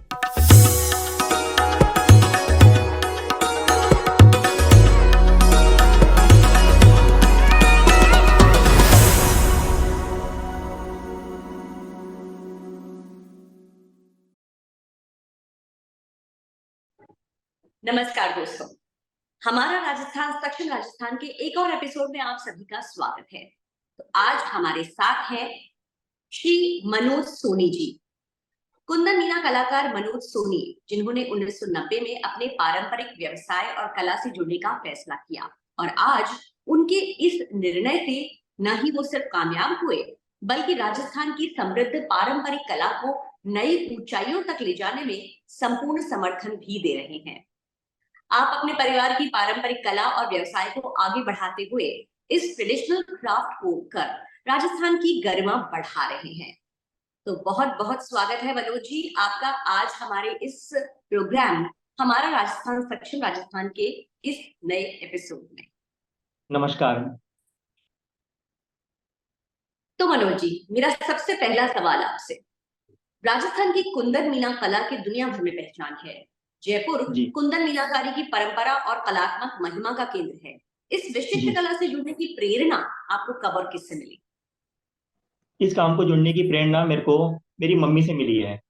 नमस्कार दोस्तों, हमारा राजस्थान दक्षिण राजस्थान के एक और एपिसोड में आप सभी का स्वागत है। तो आज हमारे साथ है श्री मनोज सोनी जी। कुंदन मीना कलाकार मनोज सोनी, जिन्होंने 1990 में अपने पारंपरिक व्यवसाय और कला से जुड़ने का फैसला किया और आज उनके इस निर्णय से न ही वो सिर्फ कामयाब हुए, बल्कि राजस्थान की समृद्ध पारंपरिक कला को नई ऊंचाइयों तक ले जाने में संपूर्ण समर्थन भी दे रहे हैं। आप अपने परिवार की पारंपरिक कला और व्यवसाय को आगे बढ़ाते हुए इस ट्रेडिशनल क्राफ्ट को कर राजस्थान की गरिमा बढ़ा रहे हैं। तो बहुत बहुत स्वागत है मनोज जी आपका आज हमारे इस प्रोग्राम हमारा राजस्थान दक्षिण राजस्थान के इस नए एपिसोड में। नमस्कार। तो मनोज जी, मेरा सबसे पहला सवाल आपसे, राजस्थान की कुंदन मीना कला की दुनिया भर में पहचान है। जयपुर कुंदन मीनाकारी की परंपरा और कलात्मक महिमा का केंद्र है। इस विशिष्ट कला से जुड़ने की प्रेरणा आपको कब और किससे मिली? इस काम को जुड़ने की प्रेरणा मेरे को मेरी मम्मी से मिली है।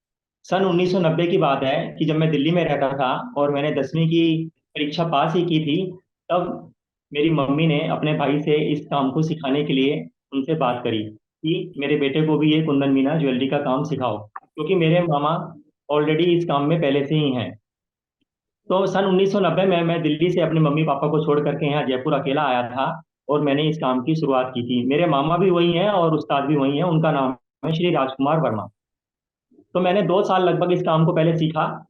सन 1990 की बात है कि जब मैं दिल्ली में रहता था और मैंने 10वीं की परीक्षा पास ही की थी, तब मेरी मम्मी ने अपने भाई से इस काम को सिखाने के लिए उनसे बात करी कि मेरे बेटे को भी ये कुंदन मीना ज्वेलरी का काम सिखाओ, क्योंकि मेरे मामा ऑलरेडी इस काम में पहले से ही हैं। तो सन 1990 में मैं दिल्ली से अपने मम्मी पापा को छोड़ करके यहाँ जयपुर अकेला आया था और मैंने इस काम की शुरुआत की थी। मेरे मामा भी वही हैं और उस्ताद भी वही हैं, उनका नाम है श्री राजकुमार वर्मा। तो मैंने 2 साल लगभग इस काम को पहले सीखा।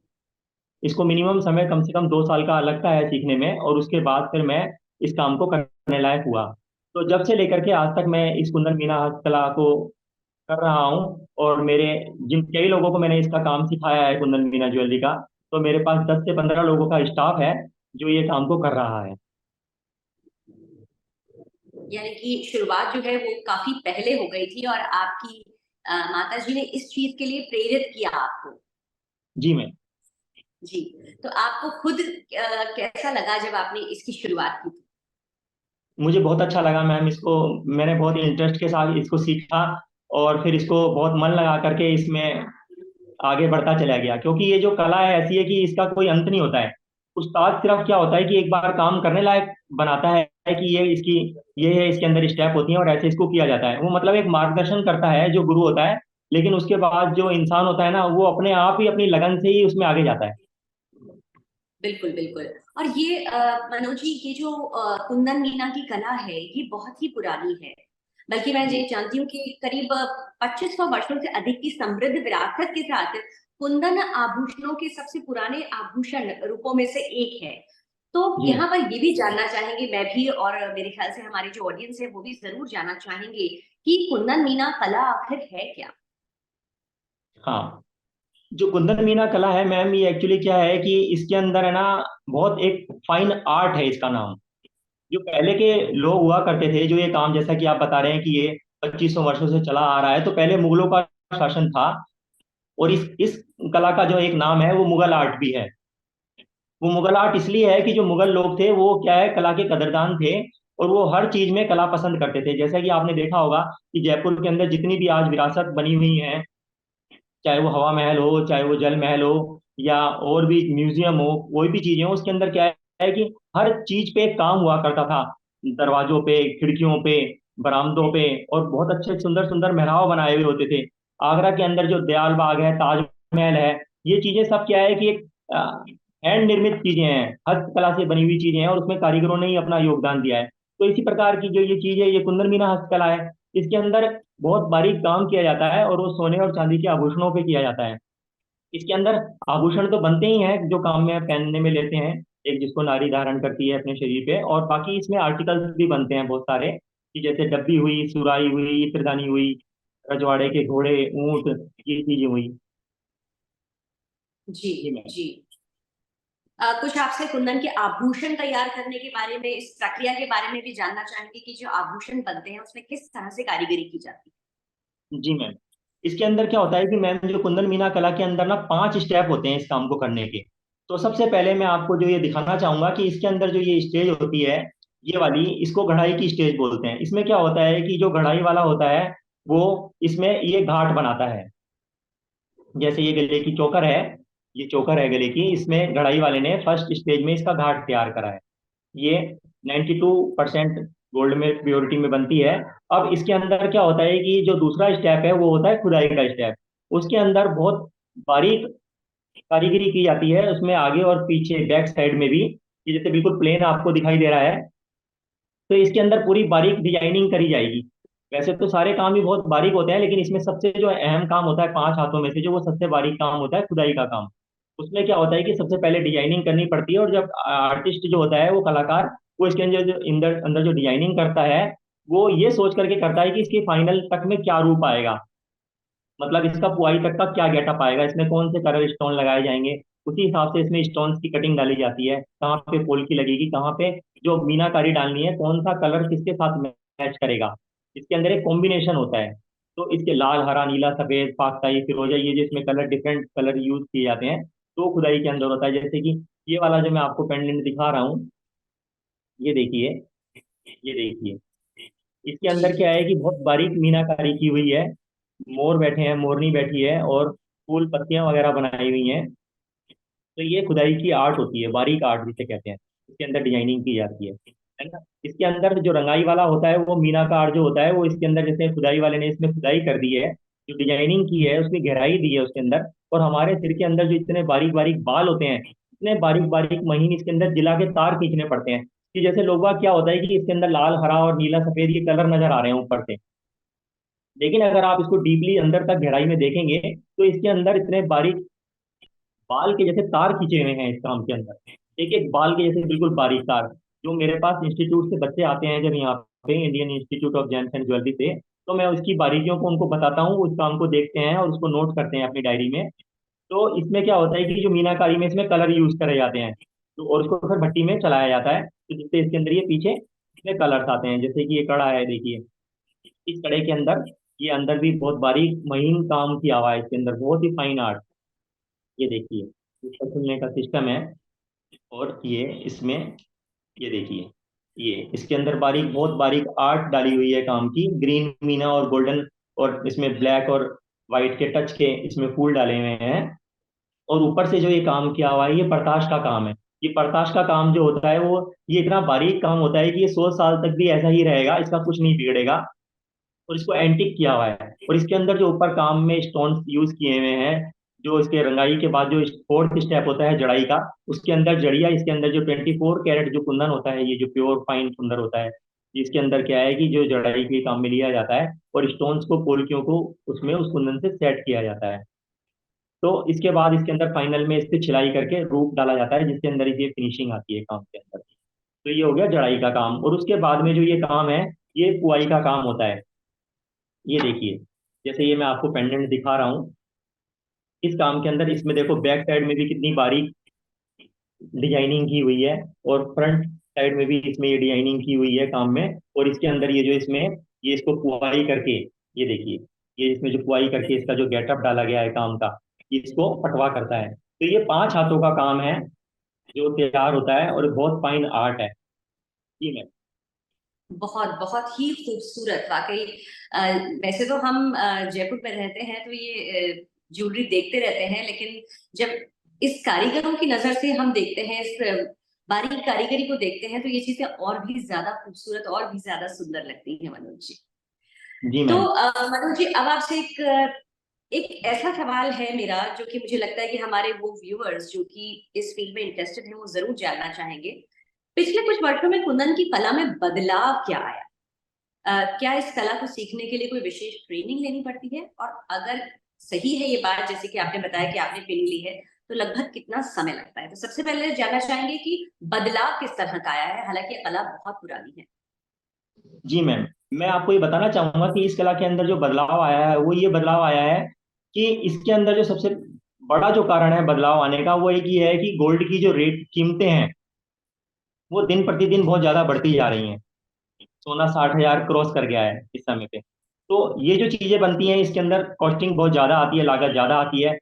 इसको मिनिमम समय कम से कम 2 साल का लगता है सीखने में, और उसके बाद फिर मैं इस काम को करने लायक हुआ। तो जब से लेकर के आज तक मैं इस कुंदन मीना हस्तकला को कर रहा हूँ, और मेरे जिन कई लोगों को मैंने इसका काम सिखाया है कुंदन मीना ज्वेलरी का, तो मेरे पास 10 से 15 लोगों का स्टाफ है जो ये काम को कर रहा है। यानी कि शुरुआत जो है वो काफी पहले हो गई थी और आपकी माता जी ने इस चीज के लिए प्रेरित किया आपको। जी मैम। जी, तो आपको खुद कैसा लगा जब आपने इसकी शुरुआत की थी? मुझे बहुत अच्छा लगा मैम। इसको मैंने बहुत इंटरेस्ट के साथ इसको सीखा और फिर इसको बहुत मन लगा करके इसमें आगे बढ़ता चला गया, क्योंकि ये जो कला है ऐसी है कि इसका कोई अंत नहीं होता है। उस्ताद सिर्फ क्या होता है कि एक बार काम करने लायक बनाता है कि ये इसकी ये है, इसके अंदर स्टेप होती हैं और ऐसे इसको किया जाता है। वो मतलब एक मार्गदर्शन करता है जो गुरु होता है, लेकिन उसके बाद जो इंसान होता है ना, वो अपने आप ही अपनी लगन से ही उसमें आगे जाता है। बिल्कुल बिल्कुल। और ये मनोज जी, ये जो कुंदन मीना की कला है ये बहुत ही पुरानी है, बल्कि मैं ये जानती हूँ कि करीब 2500 वर्षों से अधिक की समृद्ध विरासत के साथ कुंदन आभूषणों के सबसे पुराने आभूषण रूपों में से एक है। तो यहाँ पर ये भी जानना चाहेंगे, मैं भी और मेरे ख्याल से हमारी जो ऑडियंस है वो भी जरूर जानना चाहेंगे कि कुंदन मीना कला आखिर है क्या? हाँ, जो कुंदन मीना कला है मैम, ये एक्चुअली क्या है कि इसके अंदर है ना, बहुत एक फाइन आर्ट है इसका नाम। जो पहले के लोग हुआ करते थे, जो ये काम जैसा कि आप बता रहे हैं कि ये 2500 वर्षों से चला आ रहा है, तो पहले मुगलों का शासन था। और इस कला का जो एक नाम है वो मुगल आर्ट भी है। वो मुगल आर्ट इसलिए है कि जो मुगल लोग थे वो क्या है, कला के कदरदान थे, और वो हर चीज में कला पसंद करते थे। जैसा कि आपने देखा होगा कि जयपुर के अंदर जितनी भी आज विरासत बनी हुई है, चाहे वो हवा महल हो, चाहे वो जल महल हो, या और भी म्यूजियम हो, कोई भी चीजें हो, उसके अंदर क्या है कि हर चीज पे काम हुआ करता था। दरवाजों पे, खिड़कियों पे, बरामदों पे, और बहुत अच्छे सुंदर सुंदर मेहराब बनाए हुए होते थे। आगरा के अंदर जो दयाल बाग है, ताजमहल है, ये चीजें सब क्या है कि एक हैंड निर्मित चीजें हैं, हस्तकला से बनी हुई चीजें हैं, और उसमें कारीगरों ने ही अपना योगदान दिया है। तो इसी प्रकार की जो ये चीज है, ये कुंदन मीना हस्तकला है। इसके अंदर बहुत बारीक काम किया जाता है, और वो सोने और चांदी के आभूषणों पे किया जाता है। इसके अंदर आभूषण तो बनते ही हैं जो काम में पहनने में लेते हैं, एक जिसको नारी धारण करती है अपने शरीर पे, और बाकी इसमें आर्टिकल्स भी बनते हैं बहुत सारे, कि जैसे डब्बी हुई, सुराही हुई, इत्रदानी हुई, रजवाड़े के घोड़े, ऊंट, ये चीजें हुई। जी जी। कुछ आपसे कुंदन के आभूषण तैयार करने के बारे में, इस प्रक्रिया के बारे में भी जानना चाहेंगे कि जो आभूषण बनते हैं उसमें किस तरह से कारीगरी की जाती है। जी मैम। इसके अंदर क्या होता है कि मैम जो कुंदन मीना कला के अंदर ना 5 स्टेप होते हैं इस काम को करने के। तो सबसे पहले मैं आपको जो ये दिखाना चाहूंगा कि इसके अंदर जो ये स्टेज होती है, ये वाली, इसको घड़ाई की स्टेज बोलते हैं। इसमें क्या होता है कि जो घड़ाई वाला होता है वो इसमें ये घाट बनाता है। जैसे ये गले की चोकर है, ये चोकर है गले की, इसमें घड़ाई वाले ने फर्स्ट स्टेज में इसका घाट तैयार करा है। ये 92% गोल्ड में प्योरिटी में बनती है। अब इसके अंदर क्या होता है कि जो दूसरा स्टेप है वो होता है खुदाई का स्टेप। उसके अंदर बहुत बारीक कारीगरी की जाती है, उसमें आगे और पीछे बैक साइड में भी। ये जैसे बिल्कुल प्लेन आपको दिखाई दे रहा है, तो इसके अंदर पूरी बारीक डिजाइनिंग करी जाएगी। वैसे तो सारे काम ही बहुत बारीक होते हैं, लेकिन इसमें सबसे जो अहम काम होता है 5 हाथों में से, जो वो सबसे बारीक काम होता है खुदाई का काम। उसमें क्या होता है कि सबसे पहले डिजाइनिंग करनी पड़ती है, और जब आर्टिस्ट जो होता है वो कलाकार, वो इसके अंदर जो अंदर अंदर जो डिजाइनिंग करता है, वो ये सोच करके करता है कि इसके फाइनल तक में क्या रूप आएगा, मतलब इसका पुआई तक का क्या गेटअप आएगा, इसमें कौन से कलर स्टोन लगाए जाएंगे। उसी हिसाब से इसमें स्टोन्स की कटिंग डाली जाती है, कहाँ पे पोल की लगेगी, कहाँ पे जो मीनाकारी डालनी है, कौन सा कलर किसके साथ मैच करेगा। इसके अंदर एक कॉम्बिनेशन होता है। तो इसके लाल, हरा, नीला, सफेद, फाख्ताई, फिरोजा, ये जो इसमें कलर, डिफरेंट कलर यूज किए जाते हैं, तो खुदाई के अंदर होता है। जैसे कि ये वाला जो मैं आपको पेंडेंट दिखा रहा हूँ, ये देखिए, ये देखिए, इसके जी। अंदर क्या है कि बहुत बारीक मीनाकारी की हुई है। मोर बैठे हैं, मोरनी बैठी है, और फूल पत्तियां वगैरह बनाई हुई हैं। तो ये खुदाई की आर्ट होती है, बारीक आर्ट जिसे कहते हैं। इसके अंदर डिजाइनिंग की जाती है ना। इसके अंदर जो रंगाई वाला होता है, वो मीनाकार जो होता है, वो इसके अंदर जैसे खुदाई वाले ने इसमें खुदाई कर दी है, जो डिजाइनिंग की है उसमें गहराई दी है उसके अंदर। और हमारे सिर के अंदर जो इतने बारीक बारीक बाल होते हैं, इतने बारीक बारीक महीन इसके अंदर जिला के तार खींचने पड़ते हैं, कि जैसे लोगों का क्या होता है कि इसके अंदर लाल, हरा और नीला, सफेद ये कलर नजर आ रहे हैं ऊपर से। लेकिन अगर आप इसको डीपली अंदर तक गहराई में देखेंगे, तो इसके अंदर इतने बारीक बाल के जैसे तार खींचे हुए हैं इस काम के अंदर, एक एक बाल के जैसे बिल्कुल बारीक तार। जो मेरे पास इंस्टीट्यूट से बच्चे आते हैं जब यहाँ पे, Indian institute of James and jewellery से, तो मैं उसकी बारीकियों को उनको बताता हूँ, उस काम को देखते हैं और उसको नोट करते हैं अपनी डायरी में। तो इसमें क्या होता है कि जो मीनाकारी में इसमें कलर यूज करे जाते हैं, तो और उसको फिर भट्टी में चलाया जाता है, तो जिससे इसके अंदर ये पीछे इसमें कलर्स आते हैं। जैसे कि ये कड़ा है, देखिए, इस कड़े के अंदर, ये अंदर भी बहुत बारीक महीन काम किया हुआ है इसके अंदर, बहुत ही फाइन आर्ट। ये देखिए, इसका खुलने का सिस्टम है। और ये इसमें, ये देखिए, ये इसके अंदर बारीक, बहुत बारीक आर्ट डाली हुई है काम की, ग्रीन मीना और गोल्डन, और इसमें ब्लैक और वाइट के टच के इसमें फूल डाले हुए हैं। और ऊपर से जो ये काम किया हुआ है, ये प्रकाश का काम है। ये प्रकाश का काम जो होता है, वो ये इतना बारीक काम होता है कि ये 100 साल तक भी ऐसा ही रहेगा, इसका कुछ नहीं बिगड़ेगा। और इसको एंटिक किया हुआ है। और इसके अंदर जो ऊपर काम में स्टोन्स यूज किए हुए हैं, जो इसके रंगाई के बाद जो फोर्थ स्टेप होता है जड़ाई का, उसके अंदर जड़िया, इसके अंदर जो 24 कैरेट जो कुंदन होता है, ये जो प्योर फाइन कुंदन होता है, इसके अंदर क्या है कि जो जड़ाई के काम में लिया जाता है, और स्टोन्स को, पोल्कियों को उसमें उस कुंदन से सेट किया जाता है। तो इसके बाद इसके अंदर फाइनल में इससे छिलाई करके रूप डाला जाता है, जिसके अंदर ये फिनिशिंग आती है काम के अंदर। तो ये हो गया जड़ाई का काम। और उसके बाद में जो ये काम है, ये पुआई का काम होता है। ये देखिए, जैसे ये मैं आपको पेंडेंट दिखा रहा हूँ, इस काम के अंदर इसमें देखो बैक साइड में भी कितनी बारीक डिजाइनिंग की हुई है, और फ्रंट साइड में भी इसमें ये डिजाइनिंग की हुई है काम में। और इसके अंदर ये जो इसमें, ये इसको पुआई करके, ये देखिए, ये इसमें जो पुआई करके इसका जो गेटअप डाला गया है काम का, ये इसको पटवा करता है। तो ये 5 हाथों का काम है जो तैयार होता है, और बहुत फाइन आर्ट है। जी मैम। बहुत बहुत ही खूबसूरत वाकई। वैसे तो हम जयपुर में रहते हैं तो ये ज्वेलरी देखते रहते हैं, लेकिन जब इस कारीगरों की नजर से हम देखते हैं, इस बारीक कारीगरी को देखते हैं, तो ये चीजें और भी ज्यादा खूबसूरत और भी ज्यादा सुंदर लगती हैं मनोज जी। जी तो मैम। मनोज जी, अब आपसे एक ऐसा सवाल है मेरा, जो कि मुझे लगता है कि हमारे वो व्यूअर्स जो कि इस फील्ड में इंटरेस्टेड हैं वो जरूर जानना चाहेंगे। पिछले कुछ वर्षों में कुंदन की कला में बदलाव क्या आया? क्या इस कला को सीखने के लिए कोई विशेष ट्रेनिंग लेनी पड़ती है? और अगर सही है ये बात, जैसे कि आपने बताया कि आपने ट्रेनिंग ली है, तो लगभग कितना समय लगता है? तो सबसे पहले जानना चाहेंगे कि बदलाव किस तरह का आया है, हालांकि ये कला बहुत पुरानी है। जी मैम, मैं आपको ये बताना चाहूंगा कि इस कला के अंदर जो बदलाव आया है, वो ये बदलाव आया है कि इसके अंदर जो सबसे बड़ा जो कारण है बदलाव आने का, वो एक ये है कि गोल्ड की जो रेट कीमतें हैं, वो दिन प्रतिदिन बहुत ज्यादा बढ़ती जा रही हैं। सोना 60,000 क्रॉस कर गया है इस समय पे। तो ये जो चीजें बनती हैं इसके अंदर कॉस्टिंग बहुत ज्यादा आती है, लागत ज्यादा आती है।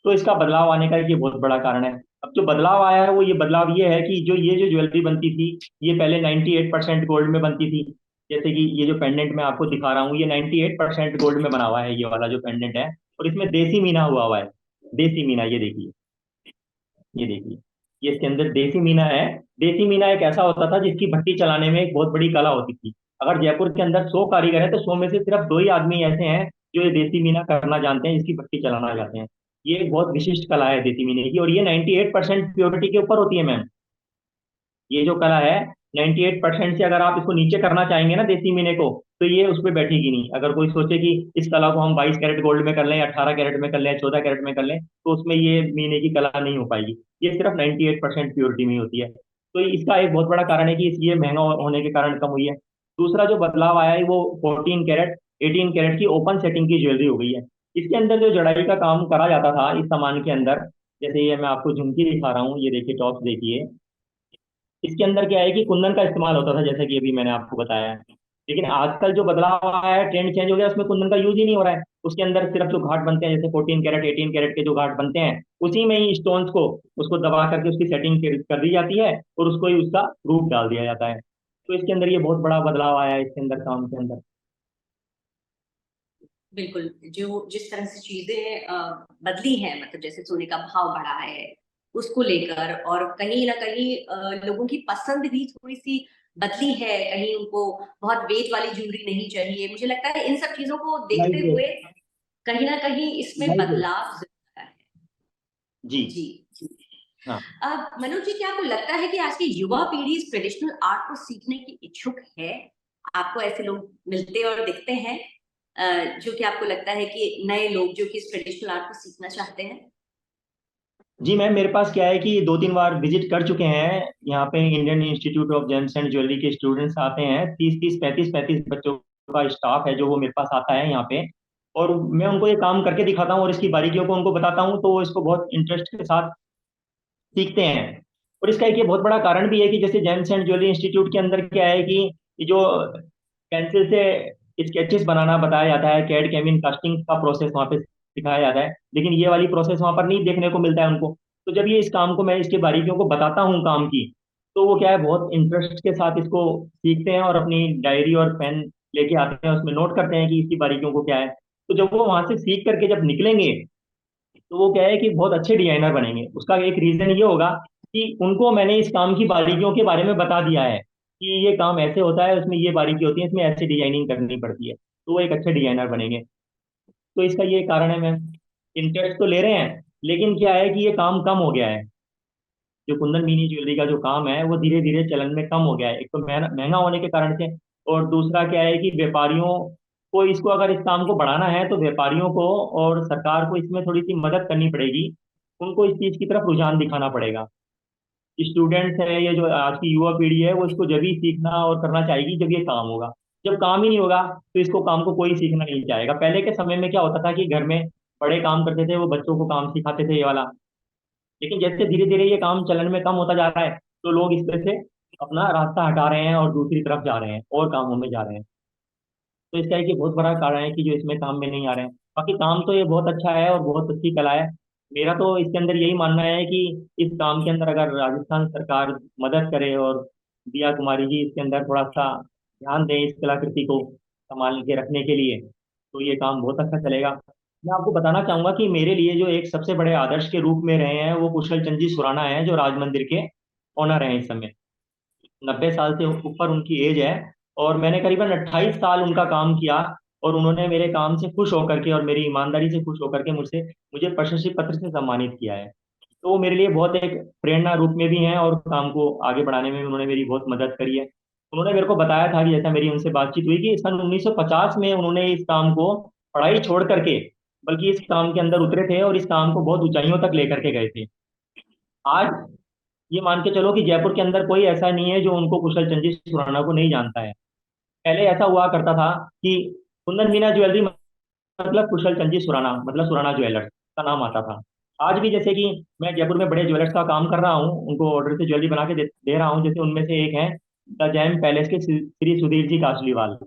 तो इसका बदलाव आने का ये बहुत बड़ा कारण है। अब जो बदलाव आया है वो ये बदलाव ये है कि जो ये जो ज्वेलरी बनती थी, ये पहले 98% गोल्ड में बनती थी। जैसे कि ये जो पेंडेंट मैं आपको दिखा रहा हूँ, ये 98% गोल्ड में बना हुआ है, ये वाला जो पेंडेंट है। और इसमें देसी मीना हुआ है। देसी मीना, ये देखिए, ये देखिए, ये इसके अंदर देसी मीना है। देसी मीना एक ऐसा होता था जिसकी भट्टी चलाने में एक बहुत बड़ी कला होती थी। अगर जयपुर के अंदर 100 कारीगर है तो 100 में से सिर्फ 2 ही आदमी ऐसे हैं जो ये देसी मीना करना जानते हैं, इसकी भट्टी चलाना जानते हैं। ये एक बहुत विशिष्ट कला है देसी मीने की, और ये 98% प्योरिटी के ऊपर होती है मैम। ये जो कला है, 98% से अगर आप इसको नीचे करना चाहेंगे ना देसी मीने को, तो ये उस पर बैठेगी नहीं। अगर कोई सोचे कि इस कला को हम 22 कैरेट गोल्ड में कर लें, 18 कैरेट में कर लें, 14 कैरेट में कर लें, तो उसमें ये मीने की कला नहीं हो पाएगी। ये सिर्फ 98% प्योरिटी में ही होती है। तो इसका एक बहुत बड़ा कारण है कि ये महंगा होने के कारण कम हुई है। दूसरा जो बदलाव आया है वो 14 कैरेट 18 कैरेट की ओपन सेटिंग की ज्वेलरी हो गई है। इसके अंदर जो जड़ाई का काम करा जाता था इस सामान के अंदर, जैसे ये मैं आपको झुमकी दिखा रहा हूँ, ये देखिए, टॉप्स देखिए। इसके अंदर क्या है कि कुंदन का इस्तेमाल होता था, जैसे कि अभी मैंने आपको बताया है। लेकिन आजकल जो बदलाव आया है, ट्रेंड चेंज हो गया, उसमें कुंदन का यूज ही नहीं हो रहा है। उसके अंदर सिर्फ जो घाट बनते हैं, जैसे 14 कैरेट 18 कैरेट के जो घाट बनते हैं, उसी में ही स्टोन्स को उसको दबा करके उसकी सेटिंग कर दी जाती है, और उसको ही उसका रूप डाल दिया जाता है। तो इसके अंदर ये बहुत बड़ा बदलाव आया है इसके अंदर, काम के अंदर। बिल्कुल। जो जिस तरह से चीजें बदली हैं, मतलब जैसे सोने का भाव बढ़ा है उसको लेकर, और कहीं ना कहीं लोगों की पसंद भी थोड़ी सी बदली है। कहीं उनको बहुत वेट वाली ज्वेलरी नहीं चाहिए। मुझे लगता है इन सब चीजों को देखते लाइट वेट। हुए कहीं ना कहीं इसमें लाइट वेट। बदलाव जरूर आया है। जी। जी जी। हाँ। अब मनोज जी, क्या आपको लगता है कि आज की युवा पीढ़ी इस ट्रेडिशनल आर्ट को सीखने की इच्छुक है? आपको ऐसे लोग मिलते और दिखते हैं जो कि आपको लगता है कि नए लोग जो कि इस ट्रेडिशनल आर्ट को सीखना चाहते हैं? जी मैम, मेरे पास क्या है कि 2-3 बार विजिट कर चुके हैं यहाँ पे। Indian institute of James and jewellery के स्टूडेंट्स आते हैं, 30-30 35-35 बच्चों का स्टाफ है जो वो मेरे पास आता है यहाँ पे। और मैं उनको ये काम करके दिखाता हूँ और इसकी बारीकियों को उनको बताता हूँ, तो वो इसको बहुत इंटरेस्ट के साथ सीखते हैं। और इसका एक ये बहुत बड़ा कारण भी है कि जैसे जेम्स एंड ज्वेलरी इंस्टीट्यूट के अंदर क्या है कि ये जो पेंसिल से स्केचेस बनाना बताया जाता है, कैड केमिन कास्टिंग का प्रोसेस वहाँ पे सिखाया जाता है, लेकिन ये वाली प्रोसेस वहाँ पर नहीं देखने को मिलता है उनको। तो जब ये इस काम को, मैं इसके बारीकियों को बताता हूँ काम की, तो वो क्या है, बहुत इंटरेस्ट के साथ इसको सीखते हैं और अपनी डायरी और पेन लेके आते हैं, उसमें नोट करते हैं कि इसकी बारीकियों को क्या है। तो जब वो वहां से सीख करके जब निकलेंगे, तो वो क्या है कि बहुत अच्छे डिजाइनर बनेंगे। उसका एक रीजन ये होगा कि उनको मैंने इस काम की बारीकियों के बारे में बता दिया है कि ये काम ऐसे होता है, उसमें ये बारीकी होती है, इसमें ऐसे डिजाइनिंग करनी पड़ती है, तो वो एक अच्छे डिजाइनर बनेंगे। तो इसका ये कारण है मैम। इंटरेस्ट तो ले रहे हैं, लेकिन क्या है कि ये काम कम हो गया है। जो कुंदन मिनी ज्वेलरी का जो काम है वो धीरे धीरे चलन में कम हो गया है, एक तो महंगा महंगा होने के कारण से। और दूसरा क्या है कि व्यापारियों को इसको, अगर इस काम को बढ़ाना है तो व्यापारियों को और सरकार को इसमें थोड़ी सी मदद करनी पड़ेगी। उनको इस चीज की तरफ रुझान दिखाना पड़ेगा। स्टूडेंट्स है, ये जो आज की युवा पीढ़ी है, वो इसको जब ही सीखना और करना चाहेगी जब ये काम होगा। जब काम ही नहीं होगा तो इसको काम को कोई सीखना नहीं चाहेगा। पहले के समय में क्या होता था कि घर में बड़े काम करते थे, वो बच्चों को काम सिखाते थे ये वाला। लेकिन जैसे धीरे धीरे ये काम चलन में कम होता जा रहा है, तो लोग इस पे से अपना रास्ता हटा रहे हैं और दूसरी तरफ जा रहे हैं और कामों में जा रहे हैं। तो इसका एक ये बहुत बड़ा कारण है कि जो इसमें काम में नहीं आ रहे हैं। बाकी काम तो ये बहुत अच्छा है और बहुत अच्छी कला है। मेरा तो इसके अंदर यही मानना है कि इस काम के अंदर अगर राजस्थान सरकार मदद करे और दिया कुमारी जी इसके अंदर थोड़ा सा ध्यान दें इस कलाकृति को संभाल के रखने के लिए, तो ये काम बहुत अच्छा चलेगा। मैं आपको बताना चाहूंगा कि मेरे लिए जो एक सबसे बड़े आदर्श के रूप में रहे हैं वो कुशल चंद जी सुराना है, जो राज मंदिर के ओनर हैं इस समय। 90 साल से ऊपर उनकी एज है, और मैंने करीबन 28 साल उनका काम किया। और उन्होंने मेरे काम से खुश होकर के और मेरी ईमानदारी से खुश होकर के मुझसे मुझे प्रशस्ति पत्र से सम्मानित किया है। तो वो मेरे लिए बहुत एक प्रेरणा रूप में भी हैं, और काम को आगे बढ़ाने में भी उन्होंने मेरी बहुत मदद करी है। उन्होंने मेरे को बताया था कि जैसा मेरी उनसे बातचीत हुई कि सन 1950 में उन्होंने इस काम को, पढ़ाई छोड़ करके, बल्कि इस काम के अंदर उतरे थे और इस काम को बहुत ऊंचाइयों तक लेकर के गए थे। आज ये मान के चलो कि जयपुर के अंदर कोई ऐसा नहीं है जो उनको, कुशल चंद जी सुराना को नहीं जानता है। पहले ऐसा हुआ करता था कि कुंदन मीना ज्वेलरी मतलब कुशल चंद जी सुराना मतलब सुराना ज्वेलर्स का नाम आता था। आज भी जैसे कि मैं जयपुर में बड़े ज्वेलर्स का काम कर रहा हूँ, उनको ऑर्डर से ज्वेलरी बना के दे रहा हूँ, जैसे उनमें से एक है द जैम पैलेस के श्री सुधीर जी कासलीवाल।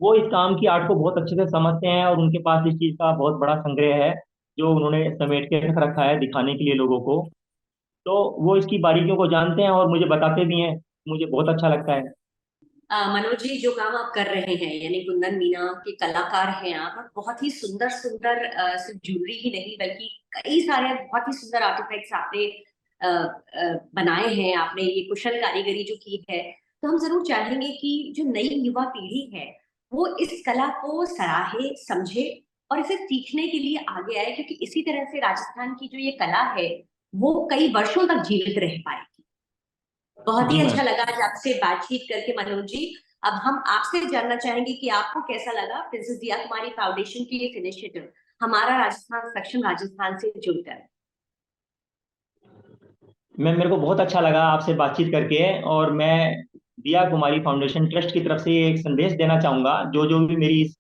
वो इस काम की आर्ट को बहुत अच्छे से समझते हैं और उनके पास इस चीज़ का बहुत बड़ा संग्रह है जो उन्होंने समेट के रख रखा है दिखाने के लिए लोगों को। तो वो इसकी बारीकियों को जानते हैं और मुझे बताते भी हैं। मुझे बहुत अच्छा लगता है। मनोज जी, जो काम आप कर रहे हैं, यानी कुंदन मीना के कलाकार हैं आप, और बहुत ही सुंदर सुंदर सिर्फ ज्वेलरी ही नहीं बल्कि कई सारे बहुत ही सुंदर आर्टिफैक्ट्स आपने बनाए हैं, आपने ये कुशल कारीगरी जो की है। तो हम जरूर चाहेंगे कि जो नई युवा पीढ़ी है वो इस कला को सराहे, समझे और इसे सीखने के लिए आगे आए, क्योंकि इसी तरह से राजस्थान की जो ये कला है वो कई वर्षों तक जीवित रह पाएगी। बहुत जी ही अच्छा मैम। लगा आज आपसे बातचीत करके मनोज जी। अब हम आपसे जानना चाहेंगे कि आपको कैसा लगा प्रिंसेस दिया कुमारी फाउंडेशन की एक इनिशिएटिव, हमारा राजस्थान सक्षम राजस्थान से जुड़कर। मैम मेरे को बहुत अच्छा लगा आपसे बातचीत करके। और मैं दिया कुमारी फाउंडेशन ट्रस्ट की तरफ से एक संदेश देना चाहूँगा, जो जो भी मेरी इस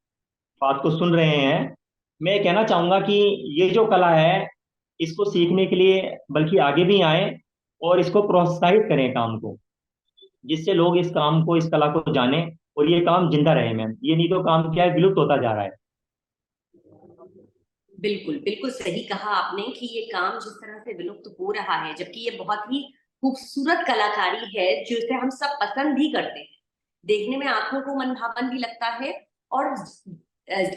बात को सुन रहे हैं। मैं ये कहना चाहूँगा कि ये जो कला है इसको सीखने के लिए बल्कि आगे भी आए और इसको प्रोत्साहित करें काम को, जिससे लोग इस काम को, इस कला को जाने और ये काम जिंदा रहे मैम। ये नहीं तो काम क्या है, विलुप्त होता जा रहा है। बिल्कुल बिल्कुल सही कहा आपने कि ये काम जिस तरह से विलुप्त हो रहा है, जबकि ये बहुत ही खूबसूरत कलाकारी है जिसे हम सब पसंद भी करते हैं, देखने में आंखों को मनभावन भी लगता है, और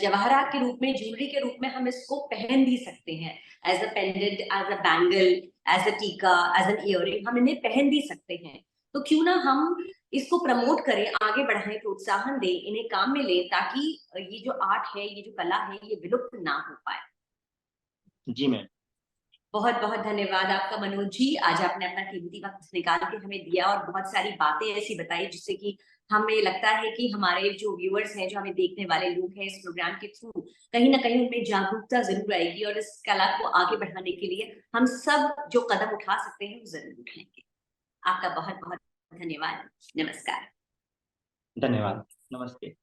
जवाहरात के रूप में, ज्वेलरी के रूप में हम इसको पहन भी सकते हैं, as a pendant, as a bangle, as a tika, as N earring, हम इन्हें पहन भी सकते हैं। तो क्यों ना हम इसको प्रमोट करें, आगे बढ़ाएं, प्रोत्साहन दें, इन्हें काम में लें, ताकि ये जो आर्ट है, ये जो कला है, ये विलुप्त ना हो पाए। जी मैम। बहुत बहुत धन्यवाद आपका मनोज जी, आज आपने अपना कीमती वक्त निकाल के हमें दिया और बहुत सारी बातें ऐसी बताई जिससे कि हमें लगता है कि हमारे जो व्यूअर्स हैं, जो हमें देखने वाले लोग हैं, इस प्रोग्राम के थ्रू कहीं ना कहीं उनमें जागरूकता जरूर आएगी और इस कला को आगे बढ़ाने के लिए हम सब जो कदम उठा सकते हैं वो जरूर उठाएंगे। आपका बहुत बहुत धन्यवाद। नमस्कार। धन्यवाद। नमस्ते।